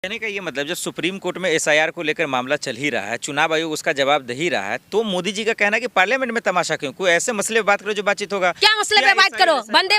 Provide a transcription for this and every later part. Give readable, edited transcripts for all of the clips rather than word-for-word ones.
कहने का ये मतलब जब सुप्रीम कोर्ट में एसआईआर को लेकर मामला चल ही रहा है, चुनाव आयोग उसका जवाब दे ही रहा है, तो मोदी जी का कहना है कि पार्लियामेंट में तमाशा क्यों? कोई ऐसे मसले पे बात करो जो बातचीत होगा। क्या मसले पे बात करो? वंदे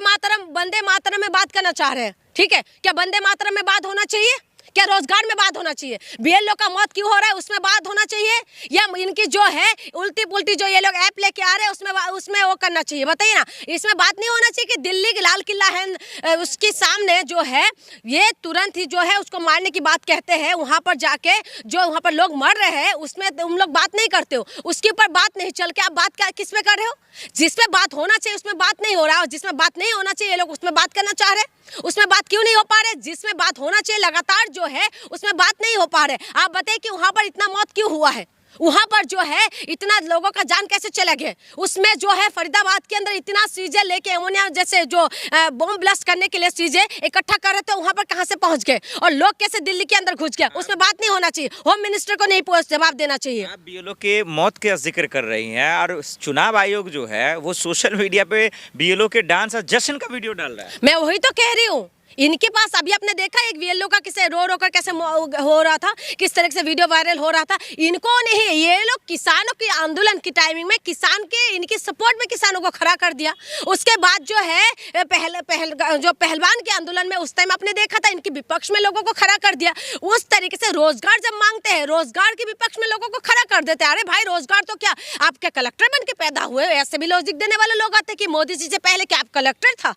मातरम में बात करना चाह रहे हैं, ठीक है? क्या वंदे मातरम में बात होना चाहिए? क्या रोजगार में बात होना चाहिए? बीएलओ का मौत क्यों हो रहा है उसमें बात होना चाहिए? या इनकी जो है उल्टी पुल्टी जो ये लोग ऐप लेके आ रहे हैं उसमें वो करना चाहिए? बताइए ना। इसमें बात नहीं होना चाहिए कि दिल्ली के लाल किला है उसके सामने जो है ये तुरंत ही जो है उसको मारने की बात कहते हैं, वहां पर जाके जो वहां पर लोग मर रहे हैं उसमें तुम लोग बात नहीं करते हो, उसके ऊपर बात नहीं चल के आप बात किस में कर रहे हो? जिसमें बात होना चाहिए उसमें बात नहीं हो रहा है, जिसमें बात नहीं होना चाहिए ये लोग उसमें बात करना चाह रहे हैं। उसमें बात क्यों नहीं हो पा रहे? जिसमें बात होना चाहिए लगातार जो है उसमें बात नहीं हो पा रहे। आप बताइए कि वहां पर इतना मौत क्यों हुआ है? वहां पर जो है इतना लोगों का जान कैसे चला गया? उसमें जो है फरीदाबाद के अंदर इतना चीजें लेके अमोनिया जैसे जो बॉम्ब ब्लास्ट करने के लिए चीजें इकट्ठा कर रहे थे, वहां पर कहां से पहुंच गए और लोग कैसे दिल्ली के अंदर घुस गए? उसमें बात नहीं होना चाहिए। होम मिनिस्टर को नहीं जवाब देना चाहिए। आप बीएलओ के मौत का जिक्र कर रही हैं और चुनाव आयोग जो है वो सोशल मीडिया पे बीएलओ के डांस और जश्न का वीडियो डाल रहा है। मैं वही तो कह रही हूँ। इनके पास अभी आपने देखा एक बीएलओ का किसे रो कर कैसे हो रहा था, किस तरह से वीडियो वायरल हो रहा था। इनको नहीं, ये लोग किसानों के आंदोलन की टाइमिंग में किसान के इनकी सपोर्ट में किसानों को खड़ा कर दिया। उसके बाद जो है पहलवान के आंदोलन में उस टाइम आपने देखा था इनकी विपक्ष में लोगों को खड़ा कर दिया। उस तरीके से रोजगार जब मांगते हैं रोजगार के विपक्ष में लोगों को खड़ा कर देते हैं। अरे भाई रोजगार तो क्या आप क्या कलेक्टर बन के पैदा हुए? ऐसे भी लॉजिक देने वाले लोग आते कि मोदी जी से पहले क्या आप कलेक्टर था?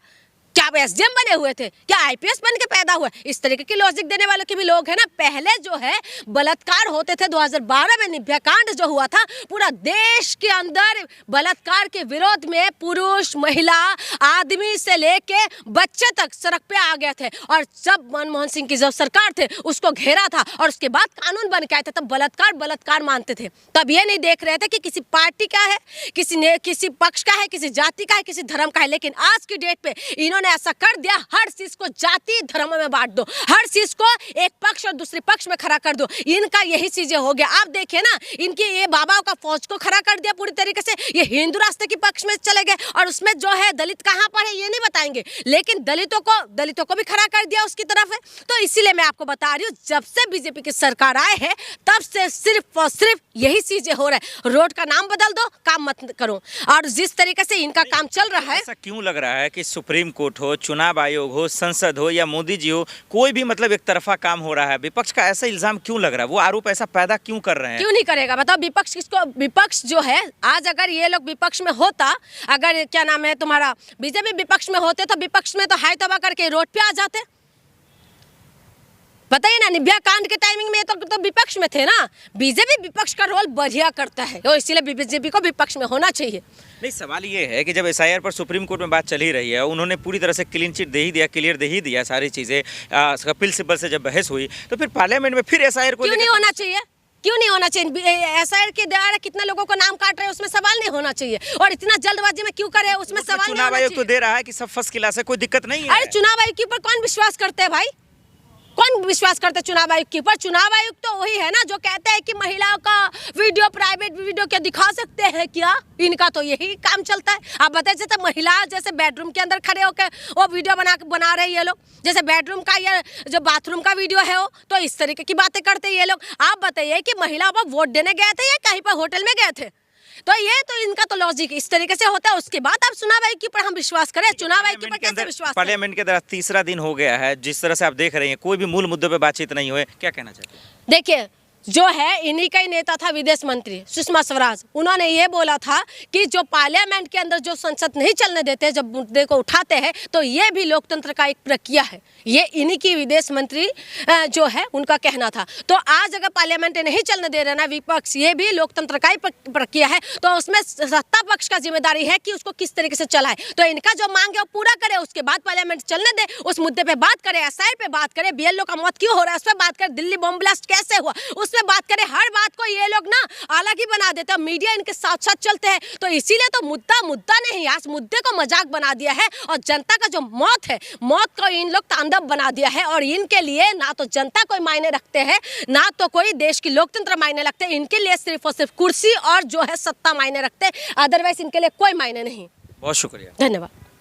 क्या आप एसडीएम बने हुए थे? क्या आईपीएस बन के पैदा हुए? इस तरीके की लॉजिक देने वालों के भी लोग हैं ना। पहले जो है बलात्कार होते थे, 2012 में निर्भया कांड जो हुआ था, पूरा देश के अंदर बलात्कार के विरोध में पुरुष महिला आदमी से लेके बच्चे तक सड़क पे आ गए थे। और जब मनमोहन सिंह की जब सरकार थे उसको घेरा था और उसके बाद कानून बन के आए थे, तब बलात्कार मानते थे। तब ये नहीं देख रहे थे कि किसी पार्टी का है, किसी पक्ष का है, किसी जाति का है, किसी धर्म का है। लेकिन आज की डेट पे इन्होंने ऐसा कर दिया, हर चीज को जाति धर्म में बांट दो, हर चीज को एक पक्ष और दूसरे पक्ष में खड़ा कर दो। इनका यही चीजें हो गया। आप देखिए ना, इनके ये बाबा का फौज को खड़ा कर दिया पूरी तरीके से, ये हिंदू रास्ते के पक्ष में चले गए और उसमें जो है दलित कहां पर है ये नहीं बताएंगे, लेकिन दलितों को भी खड़ा कर दिया उसकी तरफ है। तो इसीलिए मैं आपको बता रही हूँ, जब से बीजेपी की सरकार आए हैं तब से सिर्फ और सिर्फ यही चीजें हो रहा है। रोड का नाम बदल दो, काम मत करो। और जिस तरीके से इनका काम चल रहा है, ऐसा क्यों लग रहा है कि सुप्रीम कोर्ट हो, चुनाव आयोग हो, संसद हो या मोदी जी हो, कोई भी मतलब एक तरफा काम हो रहा है? विपक्ष का ऐसा इल्जाम क्यों लग रहा है? वो आरोप ऐसा पैदा क्यों कर रहे हैं? क्यों नहीं करेगा बताओ? विपक्ष जो है, आज अगर ये लोग विपक्ष में होता, अगर क्या नाम है तुम्हारा बीजेपी विपक्ष में होते तो विपक्ष में तो हाय तबाह करके रोड पे आ जाते। बताइए ना, निर्भया कांड के टाइमिंग में तो विपक्ष में थे ना। बीजेपी विपक्ष का रोल बढ़िया करता है, तो इसीलिए बीजेपी को विपक्ष में होना चाहिए। नहीं, सवाल ये है कि जब एसआईआर पर सुप्रीम कोर्ट में बात चल ही रही है, उन्होंने पूरी तरह से क्लीन चिट दे ही दिया, क्लियर दे ही दिया सारी चीजें, कपिल सिब्बल से जब बहस हुई, तो फिर पार्लियामेंट में फिर एसआईआर को क्यों नहीं होना चाहिए? क्यों नहीं होना चाहिए? एसआईआर के द्वारा कितने लोगों को नाम काट रहे हैं उसमें सवाल नहीं होना चाहिए। और इतना जल्दबाजी में क्यों करे उसमें सवाल नहीं होना चाहिए। चुनाव आयोग तो दे रहा है कि सब फर्स्ट क्लास है, कोई दिक्कत नहीं है। अरे चुनाव आयोग के ऊपर कौन विश्वास करते हैं भाई? कौन विश्वास करता है चुनाव आयोग के ऊपर? चुनाव आयोग तो वही है ना जो कहते हैं कि महिलाओं का वीडियो, प्राइवेट वीडियो क्या दिखा सकते हैं क्या? इनका तो यही काम चलता है। आप बताइए, जैसे महिला जैसे बेडरूम के अंदर खड़े होकर वो वीडियो बना रहे हैं ये लोग, जैसे बेडरूम का या जो बाथरूम का वीडियो है वो, तो इस तरीके की बातें करते हैं ये लोग। आप बताइए कि महिलाओं पर वोट देने गए थे या कहीं पर होटल में गए थे? तो ये तो इनका तो लॉजिक इस तरीके से होता है। उसके बाद आप चुनाव आयोग के ऊपर हम विश्वास करें? चुनाव आयोग के ऊपर कैसे विश्वास? पार्लियामेंट के अंदर तीसरा दिन हो गया है, जिस तरह से आप देख रहे हैं कोई भी मूल मुद्दों पे बातचीत नहीं हुई, क्या कहना चाहते हैं? देखिए, जो है इन्हीं का ही नेता था विदेश मंत्री सुषमा स्वराज, उन्होंने ये बोला था कि जो पार्लियामेंट के अंदर जो संसद नहीं चलने देते, जब मुद्दे को उठाते हैं, तो ये भी लोकतंत्र का एक प्रक्रिया है। ये इन्हीं की विदेश मंत्री जो है उनका कहना था। तो आज अगर पार्लियामेंट नहीं चलने दे रहे ना विपक्ष, ये भी लोकतंत्र का ही प्रक्रिया है। तो उसमें सत्ता पक्ष का जिम्मेदारी है कि उसको किस तरीके से चलाए। तो इनका जो मांग है वो पूरा करे, उसके बाद पार्लियामेंट चलने दे, उस मुद्दे पे बात करे, एसआईआर पे बात करे, बीएलओ का मौत क्यों हो रहा है उस पर बात करे, दिल्ली बॉम्ब ब्लास्ट कैसे हुआ उस पर बात करें। हर बात को ये लोग ना अलग ही बना देते हैं, मीडिया इनके साथ साथ चलते हैं। तो इसीलिए तो मुद्दा नहीं, आज मुद्दे को मजाक बना दिया है और जनता का जो मौत है, मौत को इन लोग तांडव बना दिया है। और इनके लिए ना तो जनता कोई मायने रखते हैं, ना तो कोई देश की लोकतंत्र मायने रखते हैं। इनके लिए सिर्फ और सिर्फ कुर्सी और जो है सत्ता मायने रखते हैं, अदरवाइज इनके लिए कोई मायने नहीं। बहुत शुक्रिया, धन्यवाद।